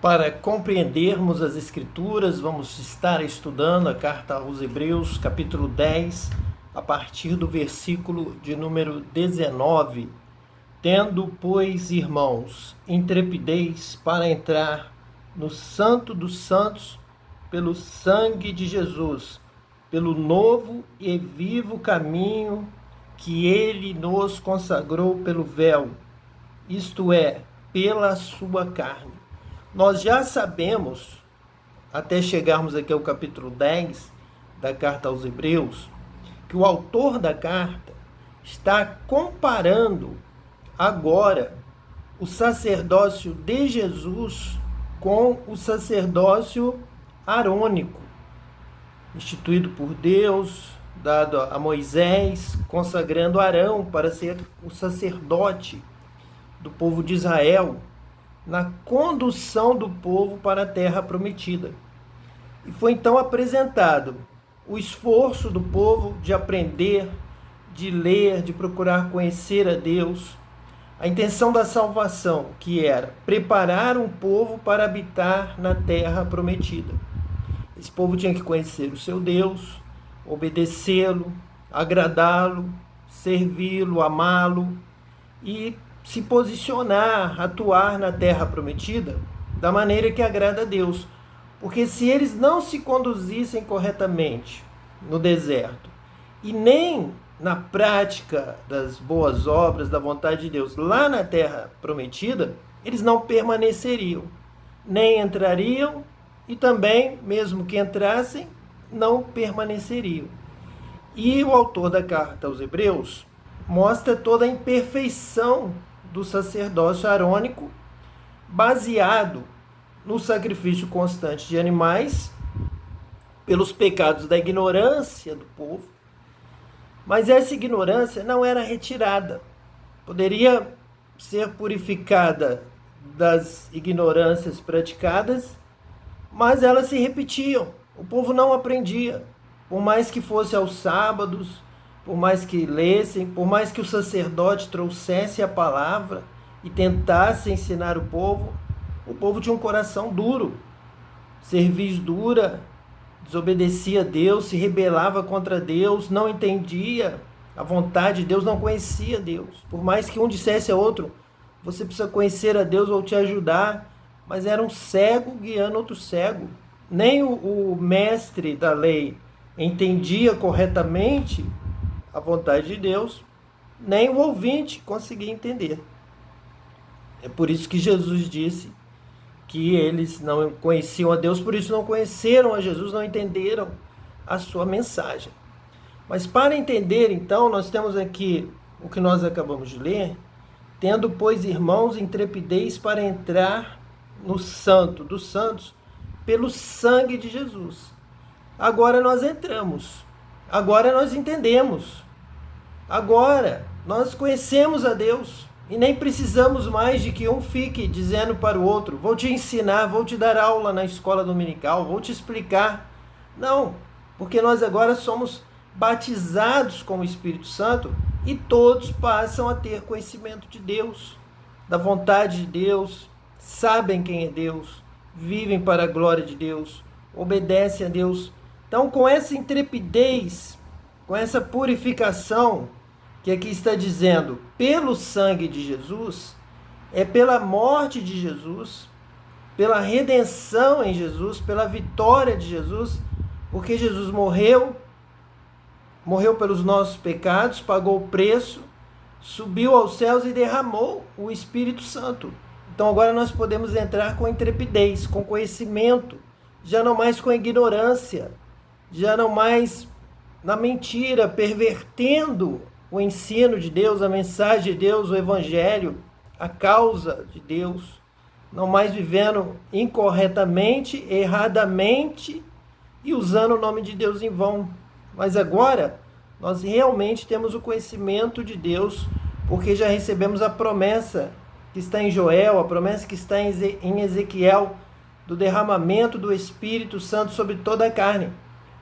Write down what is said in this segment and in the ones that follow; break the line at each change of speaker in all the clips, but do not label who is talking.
Para compreendermos as Escrituras, vamos estar estudando a carta aos Hebreus, capítulo 10, a partir do versículo de número 19. Tendo, pois, irmãos, intrepidez para entrar no Santo dos Santos pelo sangue de Jesus, pelo novo e vivo caminho que ele nos consagrou pelo véu, isto é, pela sua carne. Nós já sabemos, até chegarmos aqui ao capítulo 10 da carta aos Hebreus, que o autor da carta está comparando agora o sacerdócio de Jesus com o sacerdócio arônico, instituído por Deus, dado a Moisés, consagrando Arão para ser o sacerdote do povo de Israel, na condução do povo para a terra prometida. E foi então apresentado o esforço do povo de aprender, de ler, de procurar conhecer a Deus, a intenção da salvação, que era preparar um povo para habitar na terra prometida. Esse povo tinha que conhecer o seu Deus, obedecê-lo, agradá-lo, servi-lo, amá-lo e se posicionar, atuar na terra prometida da maneira que agrada a Deus. Porque se eles não se conduzissem corretamente no deserto e nem na prática das boas obras, da vontade de Deus lá na terra prometida, eles não permaneceriam, nem entrariam e também, mesmo que entrassem, não permaneceriam. E o autor da carta aos Hebreus mostra toda a imperfeição do sacerdócio arônico, baseado no sacrifício constante de animais, pelos pecados da ignorância do povo. Mas essa ignorância não era retirada. Poderia ser purificada das ignorâncias praticadas, mas elas se repetiam. O povo não aprendia. Por mais que fosse aos sábados, por mais que lessem, por mais que o sacerdote trouxesse a palavra e tentasse ensinar o povo tinha um coração duro, cerviz dura, desobedecia a Deus, se rebelava contra Deus, não entendia a vontade de Deus, não conhecia Deus. Por mais que um dissesse a outro, você precisa conhecer a Deus, vou te ajudar, mas era um cego guiando outro cego. Nem o mestre da lei entendia corretamente a vontade de Deus, nem o ouvinte conseguia entender. É por isso que Jesus disse que eles não conheciam a Deus, por isso não conheceram a Jesus, não entenderam a sua mensagem. Mas para entender, então, nós temos aqui o que nós acabamos de ler: tendo, pois, irmãos, intrepidez para entrar no Santo dos Santos pelo sangue de Jesus. Agora nós entramos. Agora nós entendemos. Agora nós conhecemos a Deus e nem precisamos mais de que um fique dizendo para o outro: vou te ensinar, vou te dar aula na escola dominical, vou te explicar. Não, porque nós agora somos batizados com o Espírito Santo e todos passam a ter conhecimento de Deus, da vontade de Deus, sabem quem é Deus, vivem para a glória de Deus, obedecem a Deus. Então, com essa intrepidez, com essa purificação, que aqui está dizendo, pelo sangue de Jesus, é pela morte de Jesus, pela redenção em Jesus, pela vitória de Jesus, porque Jesus morreu pelos nossos pecados, pagou o preço, subiu aos céus e derramou o Espírito Santo. Então agora nós podemos entrar com intrepidez, com conhecimento, já não mais com ignorância, já não mais na mentira, pervertendo o ensino de Deus, a mensagem de Deus, o Evangelho, a causa de Deus, não mais vivendo incorretamente, erradamente e usando o nome de Deus em vão. Mas agora nós realmente temos o conhecimento de Deus, porque já recebemos a promessa que está em Joel, a promessa que está em Ezequiel, do derramamento do Espírito Santo sobre toda a carne.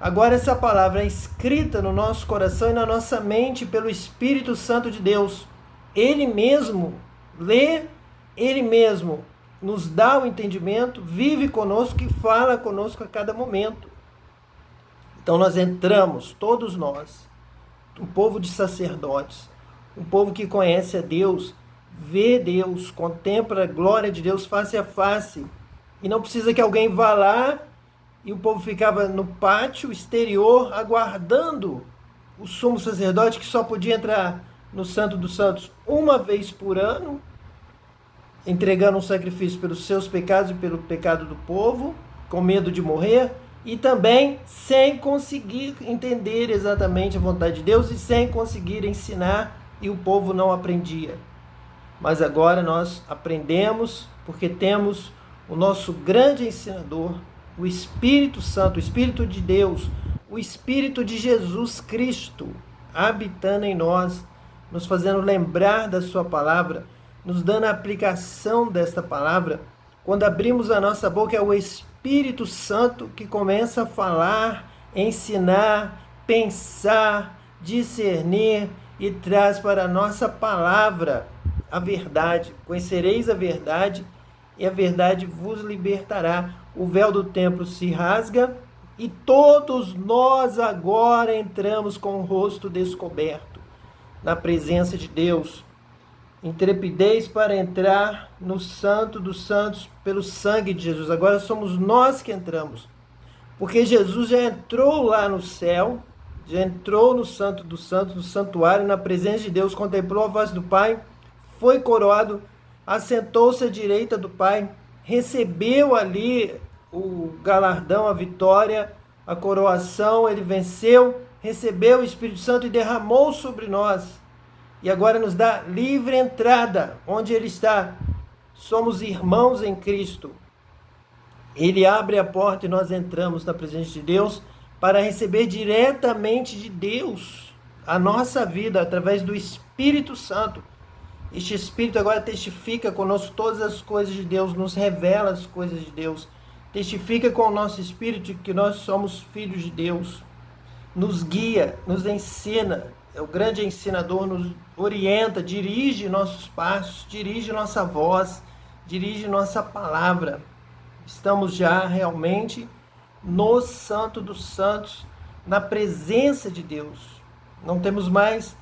Agora essa palavra é escrita no nosso coração e na nossa mente pelo Espírito Santo de Deus. Ele mesmo lê, ele mesmo nos dá o entendimento, vive conosco e fala conosco a cada momento. Então nós entramos, todos nós, um povo de sacerdotes, um povo que conhece a Deus, vê Deus, contempla a glória de Deus face a face. E não precisa que alguém vá lá, e o povo ficava no pátio exterior aguardando o sumo sacerdote, que só podia entrar no Santo dos Santos uma vez por ano, entregando um sacrifício pelos seus pecados e pelo pecado do povo, com medo de morrer, e também sem conseguir entender exatamente a vontade de Deus e sem conseguir ensinar, e o povo não aprendia. Mas agora nós aprendemos, porque temos o nosso grande ensinador, o Espírito Santo, o Espírito de Deus, o Espírito de Jesus Cristo, habitando em nós, nos fazendo lembrar da sua palavra, nos dando a aplicação desta palavra. Quando abrimos a nossa boca, é o Espírito Santo que começa a falar, ensinar, pensar, discernir e traz para a nossa palavra a verdade. Conhecereis a verdade e a verdade vos libertará. O véu do templo se rasga e todos nós agora entramos com o rosto descoberto na presença de Deus. Intrepidez para entrar no Santo dos Santos pelo sangue de Jesus. Agora somos nós que entramos, porque Jesus já entrou lá no céu, já entrou no Santo dos Santos, no santuário, na presença de Deus, contemplou a voz do Pai, foi coroado, assentou-se à direita do Pai, recebeu ali o galardão, a vitória, a coroação, ele venceu, recebeu o Espírito Santo e derramou sobre nós. E agora nos dá livre entrada onde ele está. Somos irmãos em Cristo. Ele abre a porta e nós entramos na presença de Deus para receber diretamente de Deus a nossa vida através do Espírito Santo. Este Espírito agora testifica conosco todas as coisas de Deus, nos revela as coisas de Deus, testifica com o nosso Espírito que nós somos filhos de Deus, nos guia, nos ensina, é o grande ensinador, nos orienta, dirige nossos passos, dirige nossa voz, dirige nossa palavra. Estamos já realmente no Santo dos Santos, na presença de Deus. Não temos mais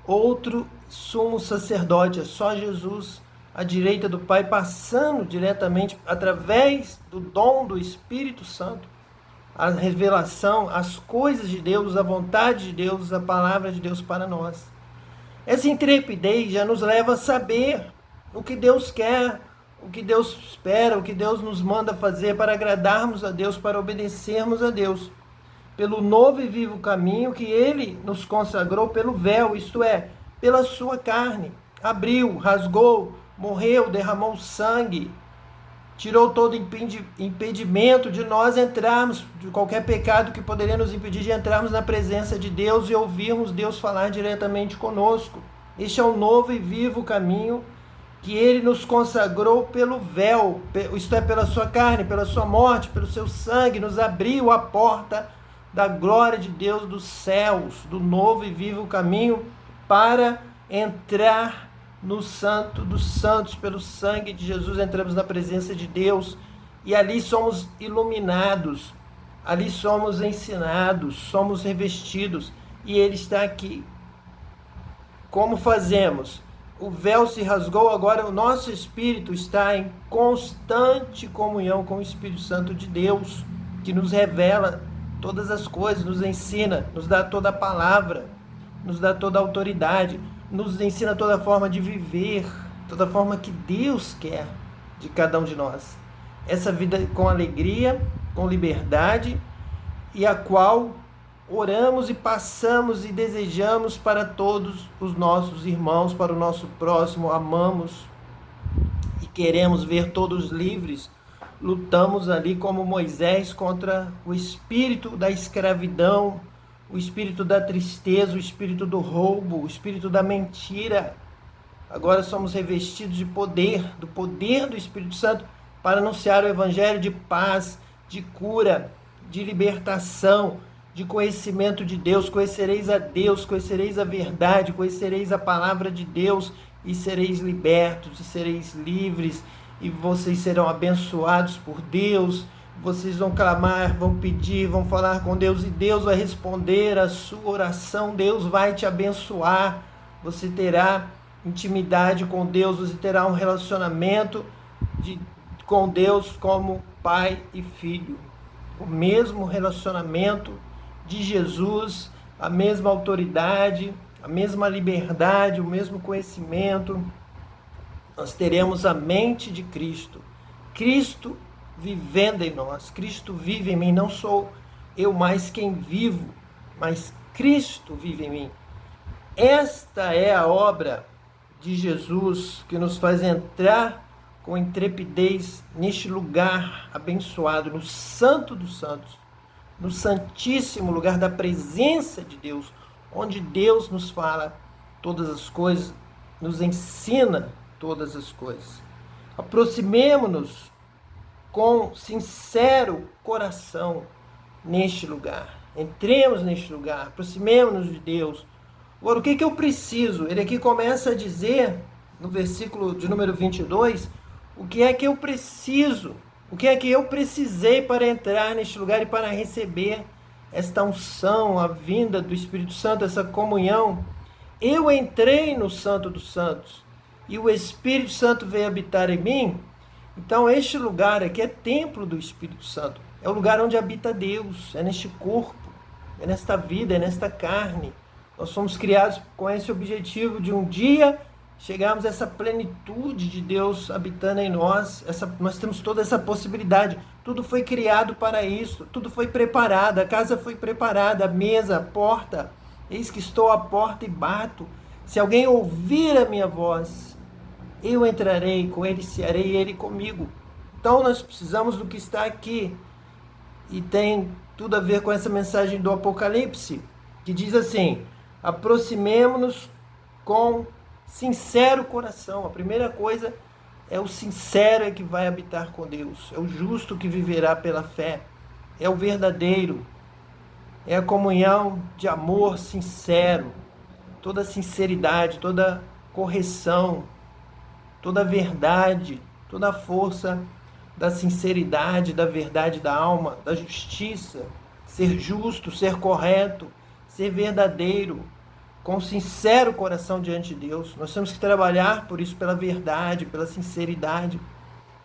outro sumo sacerdote, é só Jesus à direita do Pai, passando diretamente através do dom do Espírito Santo, a revelação, as coisas de Deus, a vontade de Deus, a palavra de Deus para nós. Essa intrepidez já nos leva a saber o que Deus quer, o que Deus espera, o que Deus nos manda fazer para agradarmos a Deus, para obedecermos a Deus, pelo novo e vivo caminho que Ele nos consagrou pelo véu, isto é, pela sua carne. Abriu, rasgou, morreu, derramou sangue, tirou todo impedimento de nós entrarmos, de qualquer pecado que poderia nos impedir de entrarmos na presença de Deus e ouvirmos Deus falar diretamente conosco. Este é o novo e vivo caminho que Ele nos consagrou pelo véu, isto é, pela sua carne, pela sua morte, pelo seu sangue, nos abriu a porta da glória de Deus dos céus, do novo e vivo caminho para entrar no Santo dos Santos. Pelo sangue de Jesus entramos na presença de Deus e ali somos iluminados, ali somos ensinados, somos revestidos e Ele está aqui. Como fazemos? O véu se rasgou, agora o nosso espírito está em constante comunhão com o Espírito Santo de Deus, que nos revela todas as coisas, nos ensina, nos dá toda a palavra, nos dá toda a autoridade, nos ensina toda a forma de viver, toda a forma que Deus quer de cada um de nós. Essa vida com alegria, com liberdade, e a qual oramos e passamos e desejamos para todos os nossos irmãos, para o nosso próximo, amamos e queremos ver todos livres. Lutamos ali como Moisés contra o espírito da escravidão, o espírito da tristeza, o espírito do roubo, o espírito da mentira. Agora somos revestidos de poder, do poder do Espírito Santo, para anunciar o evangelho de paz, de cura, de libertação, de conhecimento de Deus. Conhecereis a Deus, conhecereis a verdade, conhecereis a palavra de Deus e sereis libertos, e sereis livres, e vocês serão abençoados por Deus. Vocês vão clamar, vão pedir, vão falar com Deus e Deus vai responder a sua oração. Deus vai te abençoar. Você terá intimidade com Deus, você terá um relacionamento com Deus como pai e filho. O mesmo relacionamento de Jesus, a mesma autoridade, a mesma liberdade, o mesmo conhecimento. Nós teremos a mente de Cristo. Cristo vivendo em nós. Cristo vive em mim. Não sou eu mais quem vivo, mas Cristo vive em mim. Esta é a obra de Jesus que nos faz entrar com intrepidez neste lugar abençoado, no Santo dos Santos, no santíssimo lugar da presença de Deus, onde Deus nos fala todas as coisas, nos ensina todas as coisas. Aproximemo-nos com sincero coração neste lugar. Entremos neste lugar, aproximemo-nos de Deus. Agora, o que eu preciso? Ele aqui começa a dizer, no versículo de número 22, o que é que eu preciso, o que é que eu precisei para entrar neste lugar e para receber esta unção, a vinda do Espírito Santo, essa comunhão. Eu entrei no Santo dos Santos e o Espírito Santo veio habitar em mim. Então, este lugar aqui é templo do Espírito Santo. É o lugar onde habita Deus, é neste corpo, é nesta vida, é nesta carne. Nós fomos criados com esse objetivo de um dia chegarmos a essa plenitude de Deus habitando em nós. Nós temos toda essa possibilidade. Tudo foi criado para isso, tudo foi preparado, a casa foi preparada, a mesa, a porta. Eis que estou à porta e bato. Se alguém ouvir a minha voz, eu entrarei com ele, cearei ele comigo. Então nós precisamos do que está aqui. E tem tudo a ver com essa mensagem do Apocalipse, que diz assim: aproximemo-nos com sincero coração. A primeira coisa é o sincero que vai habitar com Deus. É o justo que viverá pela fé. É o verdadeiro. É a comunhão de amor sincero. Toda sinceridade, toda correção, toda verdade, toda a força da sinceridade, da verdade da alma, da justiça, ser justo, ser correto, ser verdadeiro, com sincero coração diante de Deus. Nós temos que trabalhar por isso, pela verdade, pela sinceridade,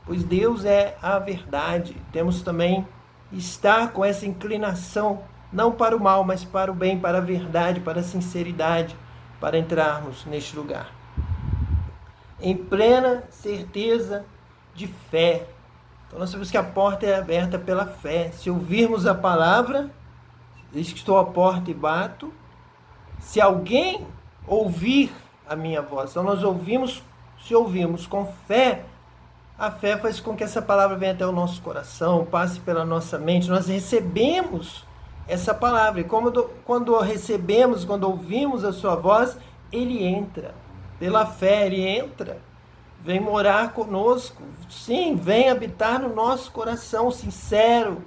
pois Deus é a verdade. Temos também estar com essa inclinação, não para o mal, mas para o bem, para a verdade, para a sinceridade, para entrarmos neste lugar. Em plena certeza de fé. Então nós sabemos que a porta é aberta pela fé. Se ouvirmos a palavra, diz que estou à porta e bato. Se alguém ouvir a minha voz, então nós ouvimos, se ouvimos com fé, a fé faz com que essa palavra venha até o nosso coração, passe pela nossa mente, nós recebemos essa palavra. E quando recebemos, quando ouvimos a sua voz, ele entra. Pela fé ele entra, vem morar conosco, sim, vem habitar no nosso coração, sincero,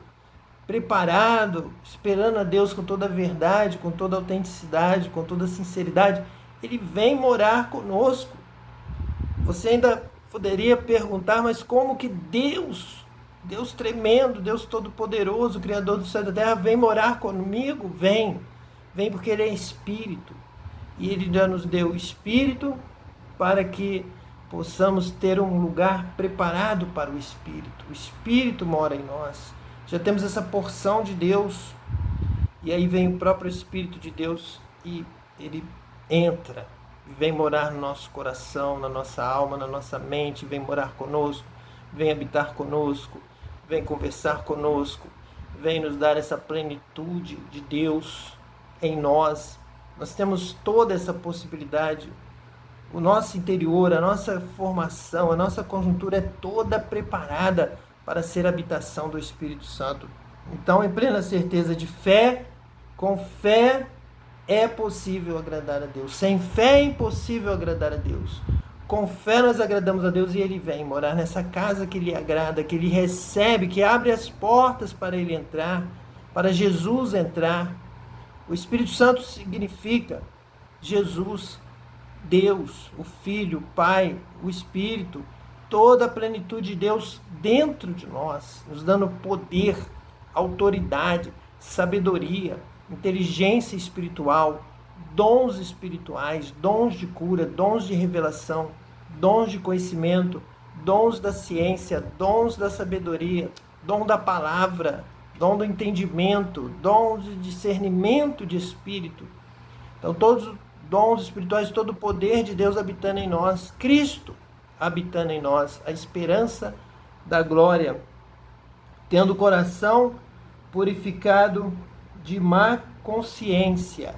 preparado, esperando a Deus com toda a verdade, com toda a autenticidade, com toda a sinceridade. Ele vem morar conosco. Você ainda poderia perguntar, mas como que Deus tremendo, Deus todo-poderoso, Criador do céu e da terra, vem morar comigo? Vem porque Ele é Espírito. E Ele já nos deu o Espírito para que possamos ter um lugar preparado para o Espírito. O Espírito mora em nós. Já temos essa porção de Deus. E aí vem o próprio Espírito de Deus e Ele entra. Vem morar no nosso coração, na nossa alma, na nossa mente. Vem morar conosco. Vem habitar conosco. Vem conversar conosco. Vem nos dar essa plenitude de Deus em nós. Nós temos toda essa possibilidade. O nosso interior, a nossa formação, a nossa conjuntura é toda preparada para ser habitação do Espírito Santo. Então, em plena certeza de fé, com fé é possível agradar a Deus. Sem fé é impossível agradar a Deus. Com fé nós agradamos a Deus e Ele vem morar nessa casa que Ele agrada, que Ele recebe, que abre as portas para Ele entrar, para Jesus entrar. O Espírito Santo significa Jesus, Deus, o Filho, o Pai, o Espírito. toda a plenitude de Deus dentro de nós, nos dando poder, autoridade, sabedoria, inteligência espiritual, dons espirituais, dons de cura, dons de revelação, dons de conhecimento, dons da ciência, dons da sabedoria, dom da palavra, dom do entendimento, dons de discernimento de espírito. Então, todos os dons espirituais, todo o poder de Deus habitando em nós, Cristo habitando em nós, a esperança da glória, tendo o coração purificado de má consciência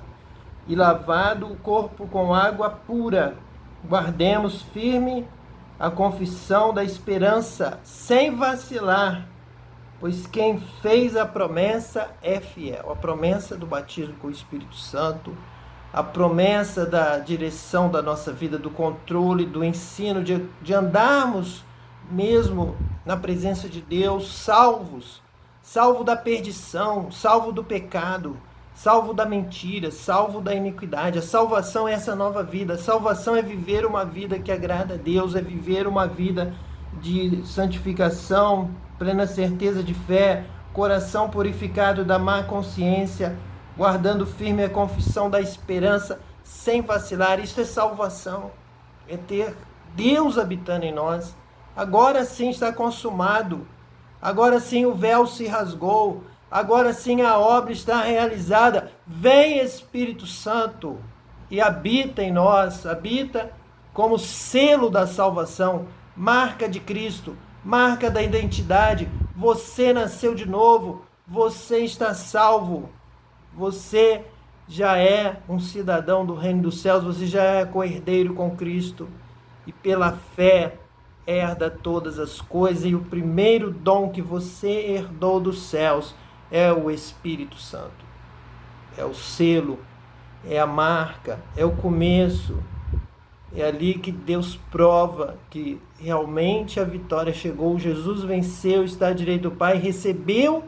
e lavado o corpo com água pura, guardemos firme a confissão da esperança, sem vacilar, pois quem fez a promessa é fiel. A promessa do batismo com o Espírito Santo, a promessa da direção da nossa vida, do controle, do ensino, de andarmos mesmo na presença de Deus, salvo da perdição, salvo do pecado, salvo da mentira, salvo da iniquidade. A salvação é essa nova vida. A salvação é viver uma vida que agrada a Deus, é viver uma vida de santificação, plena certeza de fé, coração purificado da má consciência, guardando firme a confissão da esperança, sem vacilar. Isso é salvação, é ter Deus habitando em nós. Agora sim está consumado, agora sim o véu se rasgou, agora sim a obra está realizada. Vem Espírito Santo e habita em nós, habita como selo da salvação, marca de Cristo, marca da identidade. Você nasceu de novo, você está salvo, você já é um cidadão do reino dos céus, você já é co-herdeiro com Cristo e pela fé herda todas as coisas, e o primeiro dom que você herdou dos céus é o Espírito Santo. É o selo, é a marca, é o começo. É ali que Deus prova que realmente a vitória chegou. Jesus venceu, está à direita do Pai, recebeu,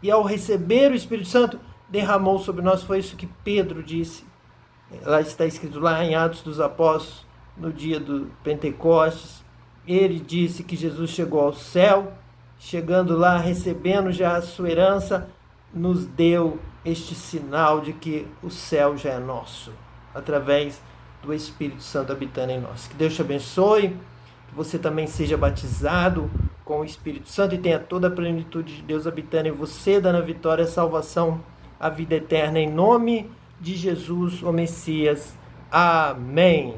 e ao receber o Espírito Santo, derramou sobre nós. Foi isso que Pedro disse. Lá está escrito lá em Atos dos Apóstolos, no dia do Pentecostes. Ele disse que Jesus chegou ao céu, chegando lá, recebendo já a sua herança, nos deu este sinal de que o céu já é nosso, através do Espírito Santo habitando em nós. Que Deus te abençoe, que você também seja batizado com o Espírito Santo e tenha toda a plenitude de Deus habitando em você, dando a vitória, a salvação, a vida eterna, em nome de Jesus, o Messias. Amém.